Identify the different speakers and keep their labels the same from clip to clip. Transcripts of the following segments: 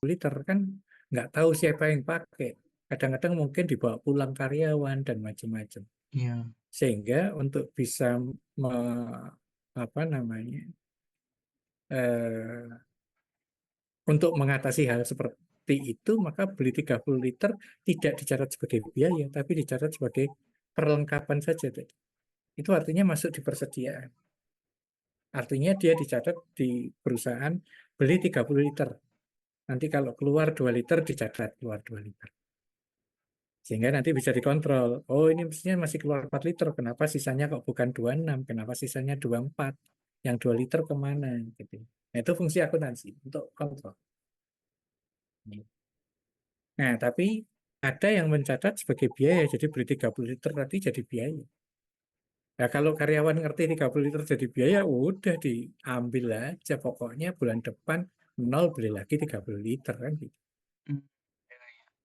Speaker 1: liter kan nggak tahu siapa yang pakai. Kadang-kadang mungkin dibawa pulang karyawan dan macam-macam.
Speaker 2: Iya.
Speaker 1: Sehingga untuk bisa apa namanya eh, untuk mengatasi hal seperti itu, maka beli 30 liter tidak dicatat sebagai biaya, tapi dicatat sebagai perlengkapan saja. Itu artinya masuk di persediaan. Artinya dia dicatat di perusahaan beli 30 liter. Nanti kalau keluar 2 liter dicatat keluar 2 liter. Sehingga nanti bisa dikontrol. Oh ini mestinya masih keluar 4 liter. Kenapa sisanya kok bukan 26? Kenapa sisanya 24? Yang 2 liter kemana? Gitu. Nah, itu fungsi akuntansi untuk kontrol. Nah, tapi ada yang mencatat sebagai biaya. Jadi beli 30 liter tadi jadi biaya. Nah, kalau karyawan ngerti 30 liter jadi biaya, udah diambil aja. Pokoknya bulan depan nol beli lagi 30 liter kan gitu.
Speaker 2: Hmm.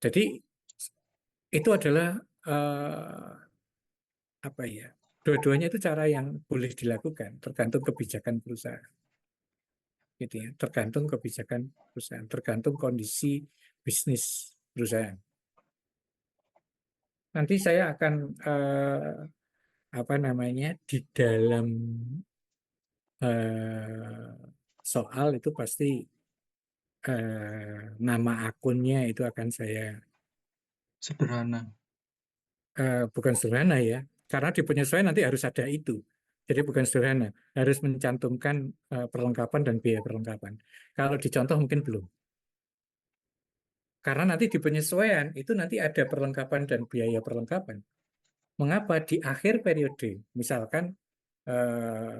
Speaker 1: Jadi itu adalah apa ya? Dua-duanya itu cara yang boleh dilakukan, tergantung kebijakan perusahaan, gitu ya. Tergantung kebijakan perusahaan, tergantung kondisi bisnis perusahaan. Nanti saya akan apa namanya di dalam soal itu pasti nama akunnya itu akan saya
Speaker 2: Sederhana.
Speaker 1: bukan sederhana ya, karena di penyesuaian nanti harus ada itu. Jadi bukan sederhana, harus mencantumkan perlengkapan dan biaya perlengkapan. Kalau dicontoh mungkin belum. Karena nanti di penyesuaian itu nanti ada perlengkapan dan biaya perlengkapan. Mengapa di akhir periode, misalkan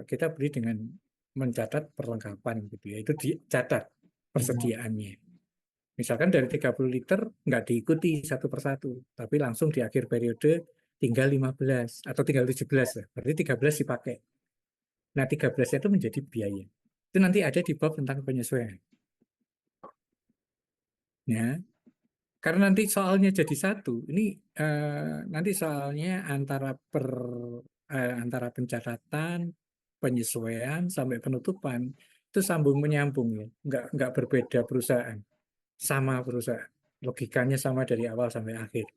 Speaker 1: kita beli dengan mencatat perlengkapan gitu ya, itu dicatat
Speaker 2: Iya.
Speaker 1: persediaannya. Misalkan dari 30 liter nggak diikuti satu persatu, tapi langsung di akhir periode tinggal 15 atau tinggal 17 lah. Berarti 13 dipakai. Nah, 13 itu menjadi biaya. Itu nanti ada di bab tentang penyesuaian. Ya, karena nanti soalnya jadi satu. Ini nanti soalnya antara pencatatan, penyesuaian sampai penutupan itu sambung menyambung ya. Nggak berbeda perusahaan, sama perusahaan. Logikanya sama dari awal sampai akhir.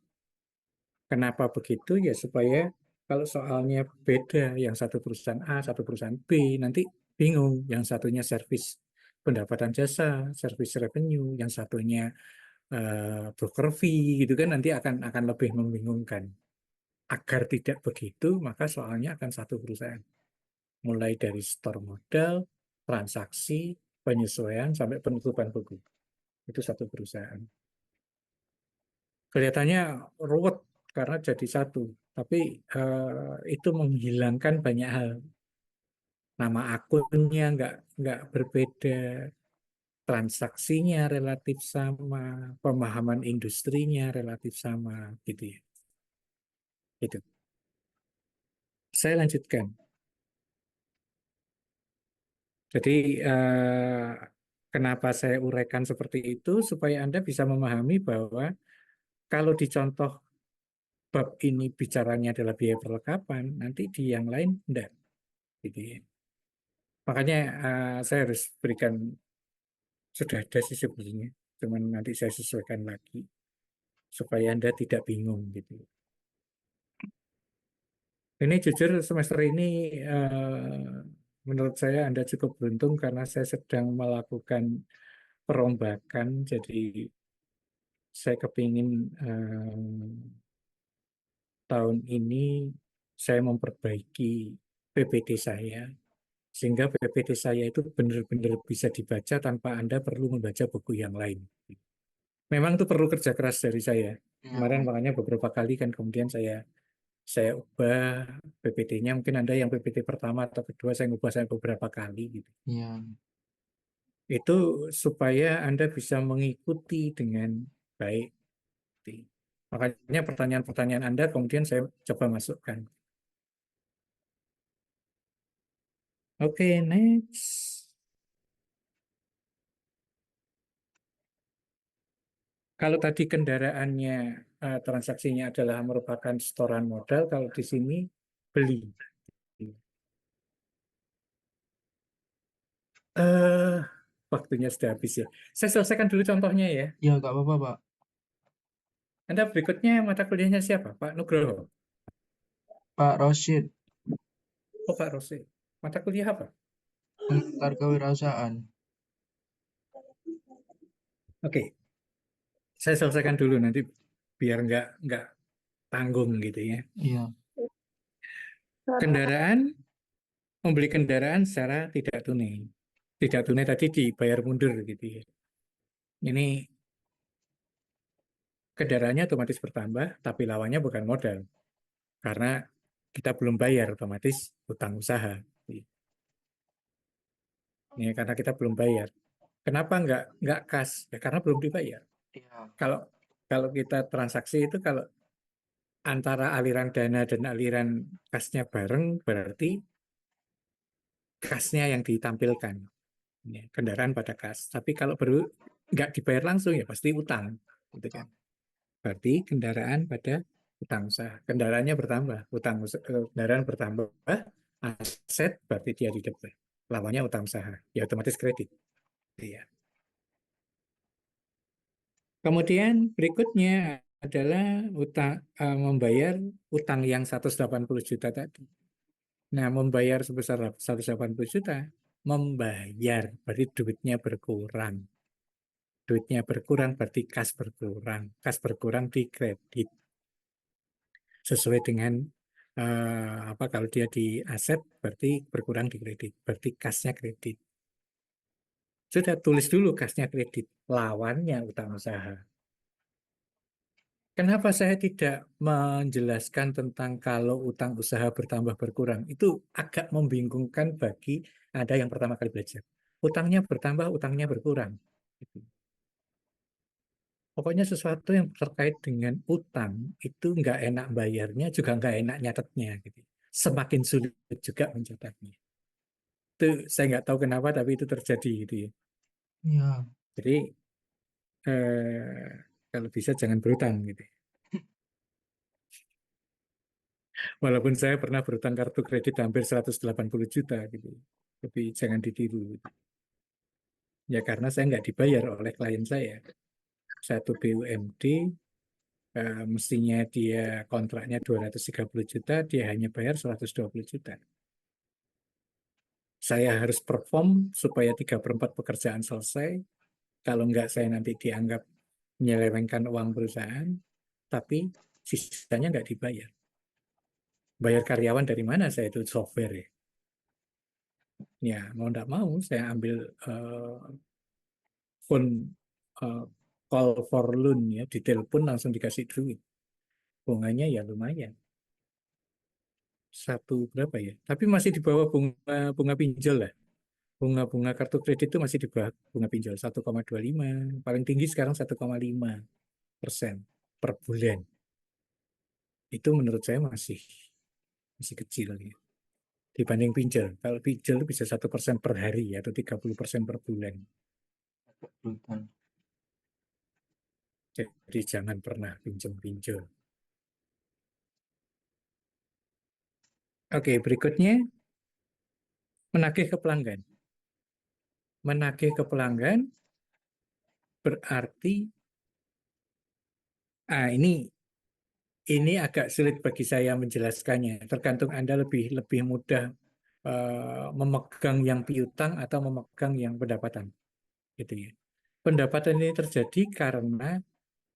Speaker 1: Kenapa begitu? Ya supaya kalau soalnya beda, yang satu perusahaan A, satu perusahaan B, nanti bingung. Yang satunya servis pendapatan jasa, servis revenue, yang satunya broker fee, gitu kan nanti akan lebih membingungkan. Agar tidak begitu, maka soalnya akan satu perusahaan. Mulai dari store modal, transaksi, penyesuaian, sampai penutupan buku. Itu satu perusahaan. Kelihatannya ruwet karena jadi satu, tapi itu menghilangkan banyak hal. Nama akunnya nggak berbeda, transaksinya relatif sama, pemahaman industrinya relatif sama, gitu ya. Itu. Saya lanjutkan. Jadi kenapa saya uraikan seperti itu supaya Anda bisa memahami bahwa kalau dicontoh bab ini bicaranya adalah biaya perlengkapan, nanti di yang lain enggak, gitu ya. Makanya saya harus berikan sudah ada sih sebenarnya, cuman nanti saya sesuaikan lagi supaya Anda tidak bingung gitu. Ini jujur semester ini menurut saya Anda cukup beruntung karena saya sedang melakukan perombakan, jadi saya kepingin tahun ini saya memperbaiki PPT saya sehingga PPT saya itu benar-benar bisa dibaca tanpa Anda perlu membaca buku yang lain. Memang itu perlu kerja keras dari saya.
Speaker 2: Iya.
Speaker 1: Kemarin makanya beberapa kali kan kemudian saya ubah PPT-nya. Mungkin Anda yang PPT pertama atau kedua saya ubah saya beberapa kali gitu.
Speaker 2: Iya.
Speaker 1: Itu supaya Anda bisa mengikuti dengan baik. Makanya pertanyaan-pertanyaan Anda kemudian saya coba masukkan. Oke, next. Kalau tadi kendaraannya transaksinya adalah merupakan setoran modal, kalau di sini beli. eh waktunya sudah habis ya. Saya selesaikan dulu contohnya ya.
Speaker 2: Ya, nggak apa-apa, Pak.
Speaker 1: Anda berikutnya mata kuliahnya siapa? Pak Nugroho.
Speaker 2: Pak Rosid,
Speaker 1: Oh, Pak Rosi. Mata kuliah apa?
Speaker 2: pengantar kewirausahaan.
Speaker 1: Oke, saya selesaikan dulu nanti biar nggak tanggung gitu ya.
Speaker 2: Iya,
Speaker 1: Kendaraan, membeli kendaraan secara tidak tunai. Tidak tunai tadi dibayar mundur gitu ya. Ini kendaraannya otomatis bertambah, tapi lawannya bukan modal. Karena kita belum bayar, otomatis utang usaha. Ya, karena kita belum bayar. Kenapa nggak kas? Ya, karena belum dibayar.
Speaker 2: iya,
Speaker 1: Kalau kalau kita transaksi itu kalau antara aliran dana dan aliran kasnya bareng, berarti kasnya yang ditampilkan. Ya, kendaraan pada kas. Tapi kalau baru nggak dibayar langsung ya pasti utang, gitu kan.
Speaker 2: utang.
Speaker 1: Berarti kendaraan pada utang usaha. Kendaraannya bertambah, kendaraan bertambah, aset berarti dia di depan. Lawannya utang usaha, ya otomatis kredit. Iya. Kemudian berikutnya adalah membayar utang yang 180 juta tadi. Nah, membayar sebesar 180 juta, membayar berarti duitnya berkurang. Duitnya berkurang berarti kas berkurang. Kas berkurang di kredit. Sesuai dengan apa kalau dia di aset berarti berkurang di kredit. Berarti kasnya kredit. Sudah tulis dulu kasnya kredit. Lawannya utang usaha. Kenapa saya tidak menjelaskan tentang kalau utang usaha bertambah berkurang? Itu agak membingungkan bagi Anda yang pertama kali belajar. Utangnya bertambah, utangnya berkurang. Gitu. Pokoknya sesuatu yang terkait dengan utang itu nggak enak bayarnya, juga nggak enak nyatetnya. Gitu. Semakin sulit juga mencatatnya. Itu saya nggak tahu kenapa, tapi itu terjadi gitu ya.
Speaker 2: Iya,
Speaker 1: Jadi kalau bisa jangan berutang gitu. Walaupun saya pernah berutang kartu kredit hampir 180 juta gitu. Tapi jangan ditiru. Ya karena saya nggak dibayar oleh klien saya. Satu BUMD, mestinya dia kontraknya 230 juta, dia hanya bayar 120 juta. Saya harus perform supaya 3/4 pekerjaan selesai. Kalau nggak saya nanti dianggap menyelewengkan uang perusahaan, tapi sisanya nggak dibayar. Bayar karyawan dari mana saya itu software ya? Ya, mau nggak mau saya ambil phone eh, call for loan ya, ditelepon langsung dikasih duit. Bunganya ya lumayan. Satu berapa ya? Tapi masih di bawah bunga bunga pinjol lah. Bunga-bunga kartu kredit itu masih di bawah bunga pinjol 1,25. Paling tinggi sekarang 1,5% per bulan. Itu menurut saya masih masih kecil ya. Dibanding pinjol. Kalau pinjol itu bisa 1% per hari atau 30% per bulan.
Speaker 2: agak brutal.
Speaker 1: Jadi jangan pernah pinjam-pinjol. Oke, berikutnya menagih ke pelanggan. Menagih ke pelanggan berarti ini agak sulit bagi saya menjelaskannya. Tergantung Anda lebih lebih mudah memegang yang piutang atau memegang yang pendapatan, gitu ya. Pendapatan ini terjadi karena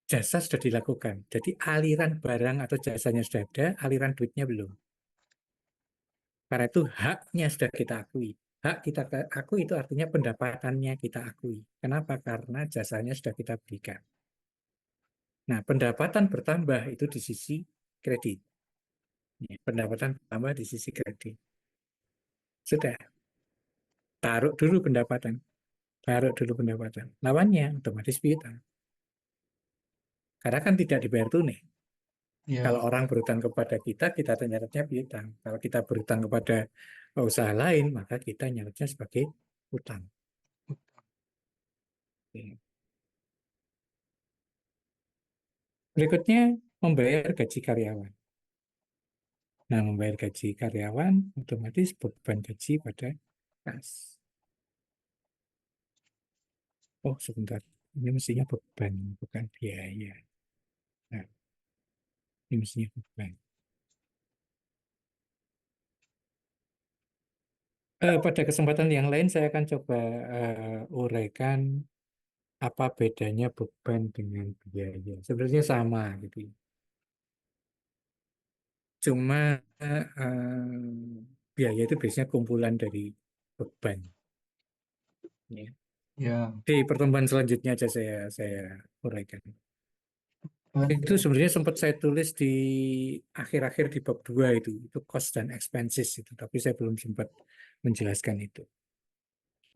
Speaker 1: jasa sudah dilakukan. Jadi aliran barang atau jasanya sudah ada, aliran duitnya belum. Karena itu haknya sudah kita akui. Hak kita akui itu artinya pendapatannya kita akui. Kenapa? Karena jasanya sudah kita berikan. Nah, pendapatan bertambah itu di sisi kredit. Ya, pendapatan bertambah di sisi kredit. Sudah, taruh dulu pendapatan. Taruh dulu pendapatan. Lawannya otomatis piutang. Karena kan tidak dibayar tunai. Kalau
Speaker 2: Iya,
Speaker 1: orang berutang kepada kita, kita nyatetnya piutang. Kalau kita berutang kepada usaha lain, maka kita nyatetnya sebagai utang. Oke. Berikutnya, membayar gaji karyawan. Nah, membayar gaji karyawan, otomatis beban gaji pada kas. Oh, sebentar. Ini mestinya beban, bukan biaya. Nah, ini mestinya beban. Pada kesempatan yang lain saya akan coba uraikan apa bedanya beban dengan biaya. Sebenarnya sama gitu. Cuma biaya itu biasanya kumpulan dari beban. Ya.
Speaker 2: Ya,
Speaker 1: Di pertemuan selanjutnya aja saya uraikan. Itu
Speaker 2: bantu.
Speaker 1: sebenarnya sempat saya tulis di akhir-akhir di bab 2 itu cost dan expenses itu, tapi saya belum sempat menjelaskan itu.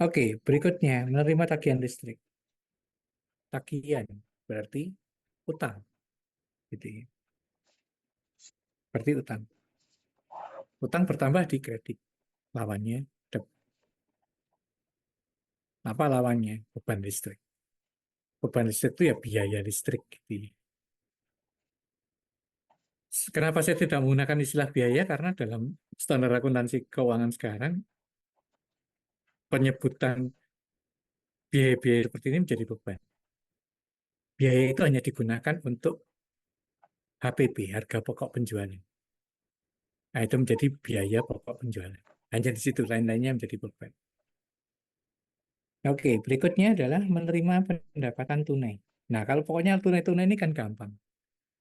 Speaker 1: Oke, berikutnya menerima tagihan listrik. Tagihan berarti utang, gitu ya. Berarti utang. Utang bertambah di kredit. Lawannya debt. Apa lawannya? Beban listrik. Beban listrik itu ya biaya listrik, gitu ya. Kenapa saya tidak menggunakan istilah biaya? Karena dalam standar akuntansi keuangan sekarang, penyebutan biaya-biaya seperti ini menjadi beban. Biaya itu hanya digunakan untuk HPP, harga pokok penjualan. Nah, itu menjadi biaya pokok penjualan. Hanya di situ, lain-lainnya menjadi beban. Oke, berikutnya adalah menerima pendapatan tunai. Nah, kalau pokoknya tunai-tunai ini kan gampang.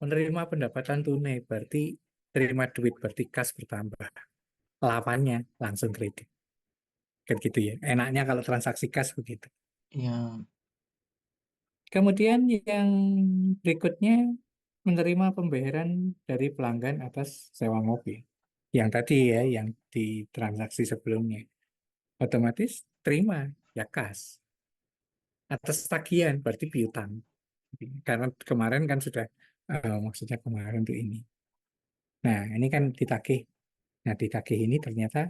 Speaker 1: Menerima pendapatan tunai berarti terima duit, berarti kas bertambah. Lawannya langsung kredit. Kan gitu ya. Enaknya kalau transaksi kas begitu.
Speaker 2: Ya,
Speaker 1: Kemudian yang berikutnya menerima pembayaran dari pelanggan atas sewa mobil. Yang tadi ya, yang di transaksi sebelumnya. Otomatis terima, ya kas. Atas tagihan, berarti piutang. Karena kemarin kan sudah, maksudnya kemarin tuh ini. Nah, ini kan ditagih. Nah, ditagih ini ternyata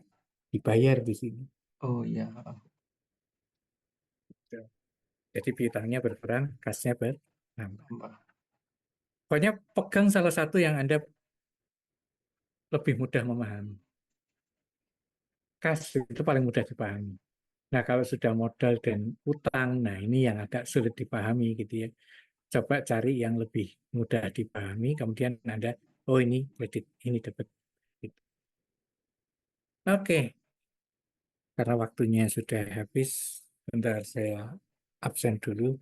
Speaker 1: dibayar di sini.
Speaker 2: oh ya,
Speaker 1: Jadi piutangnya berkurang, kasnya bertambah.
Speaker 2: tambah.
Speaker 1: Pokoknya pegang salah satu yang Anda lebih mudah memahami. Kas itu paling mudah dipahami. Nah, kalau sudah modal dan utang, nah ini yang agak sulit dipahami gitu ya. Coba cari yang lebih mudah dipahami, kemudian Anda, oh ini kredit, ini dapat. Gitu. Oke, karena waktunya sudah habis, bentar saya absen dulu.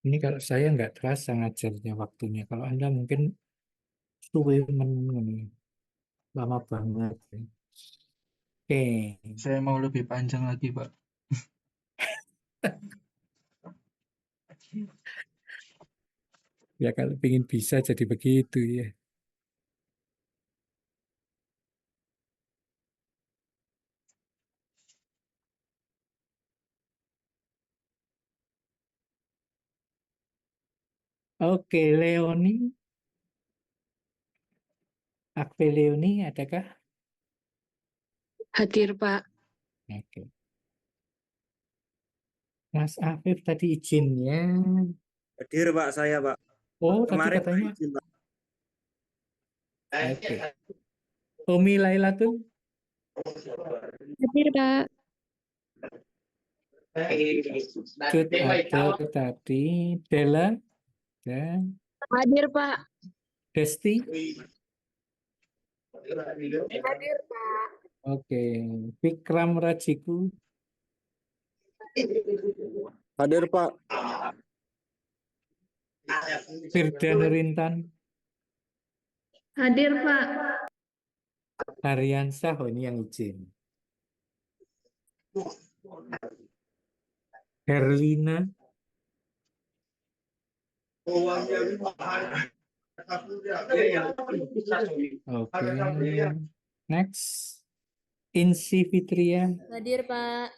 Speaker 1: Ini kalau saya nggak terasa ngajarnya waktunya. Kalau Anda mungkin suwe lama banget. Oke,
Speaker 2: Saya mau lebih panjang lagi, Pak.
Speaker 1: ya kalau ingin bisa jadi begitu ya. Oke, Leoni, Akve Leoni, adakah?
Speaker 3: Hadir, Pak.
Speaker 1: Oke. Mas Afif tadi izinnya.
Speaker 4: Hadir Pak, saya Pak.
Speaker 1: Oh, tadi
Speaker 4: Kemarin Pak
Speaker 1: katanya.
Speaker 4: izin Pak.
Speaker 1: Oke. Umi Lailatul,
Speaker 3: Hadir, Pak.
Speaker 1: Cut ada tadi. Della dan
Speaker 3: Hadir, Pak.
Speaker 1: Desti.
Speaker 3: Hadir, Pak.
Speaker 1: Oke. Vikram Rajiku,
Speaker 4: Hadir Pak.
Speaker 1: Firda Nurintan,
Speaker 3: Hadir, Pak.
Speaker 1: Haryansyah. Oh, ini yang izin. Herlina. Oke. Next. Insi Fitria,
Speaker 5: Hadir, Pak.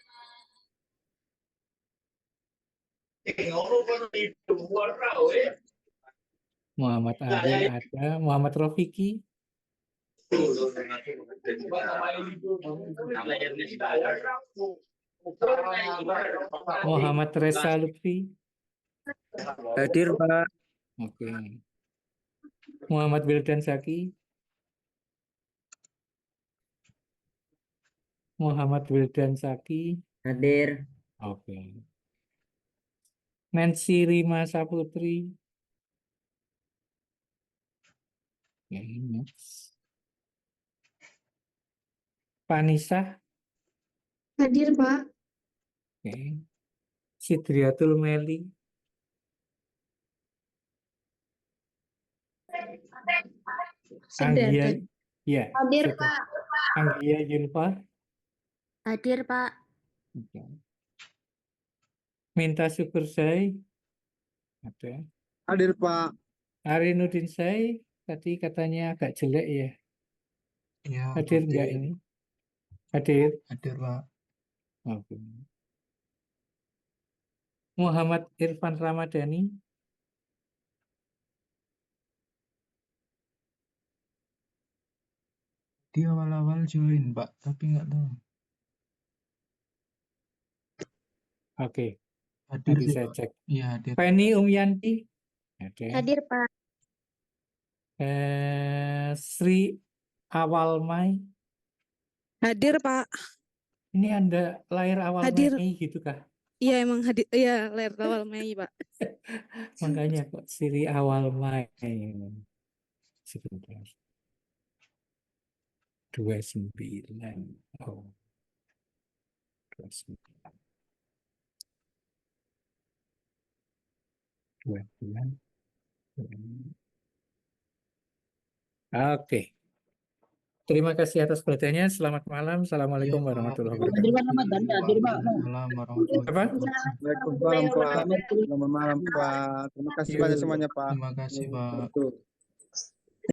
Speaker 1: Muhammad Ariel ada, Muhammad Rofiki, Muhammad Resa Lutfi,
Speaker 4: Hadir, Pak.
Speaker 1: Oke. Muhammad Wildan Zaki. Muhammad Wildan Zaki.
Speaker 5: Hadir.
Speaker 1: Oke. Nancy Rima Saputri. Oke, next. Panisa.
Speaker 3: Hadir, Pak.
Speaker 1: Oke. Sidriatul Meli. Anggia. Ya.
Speaker 3: Hadir,
Speaker 1: sudah.
Speaker 3: Pak.
Speaker 1: Anggia Yulfa.
Speaker 3: Hadir, Pak.
Speaker 1: Oke. Minta Syukur Say. Ada.
Speaker 4: Hadir, Pak.
Speaker 1: Arinuddin Say. Tadi katanya agak jelek ya.
Speaker 2: Iya,
Speaker 1: Hadir enggak ini? Hadir.
Speaker 2: hadir, Pak.
Speaker 1: Oke. Muhammad Irfan Ramadhani.
Speaker 2: Dia awal-awal join, Pak, tapi nggak tahu.
Speaker 1: Oke.
Speaker 2: Hadir
Speaker 1: Nanti
Speaker 2: sih,
Speaker 1: saya
Speaker 2: Pak.
Speaker 1: cek.
Speaker 2: Iya, hadir.
Speaker 1: Penny Umyanti. Ada.
Speaker 3: Hadir, Pak.
Speaker 1: Sri Awal Mai.
Speaker 6: Hadir, Pak.
Speaker 1: Ini Anda lahir awal
Speaker 6: Hadir.
Speaker 1: Mei gitu kah?
Speaker 6: Iya, emang hadir. Iya, lahir awal Mei, Pak.
Speaker 1: Makanya kok Sri Awal Mai. Sebentar. 29. Oh. 29. 29. Oke. Terima kasih atas perhatiannya. Selamat malam. Assalamualaikum
Speaker 2: Iya,
Speaker 1: warahmatullahi
Speaker 2: Pak.
Speaker 1: wabarakatuh.
Speaker 2: Waalaikumsalam warahmatullahi
Speaker 1: Apa?
Speaker 2: wabarakatuh.
Speaker 4: Waalaikumsalam, Pak. Selamat malam, Pak. Terima kasih banyak semuanya, Pak.
Speaker 2: Terima kasih, Pak.
Speaker 4: Betul.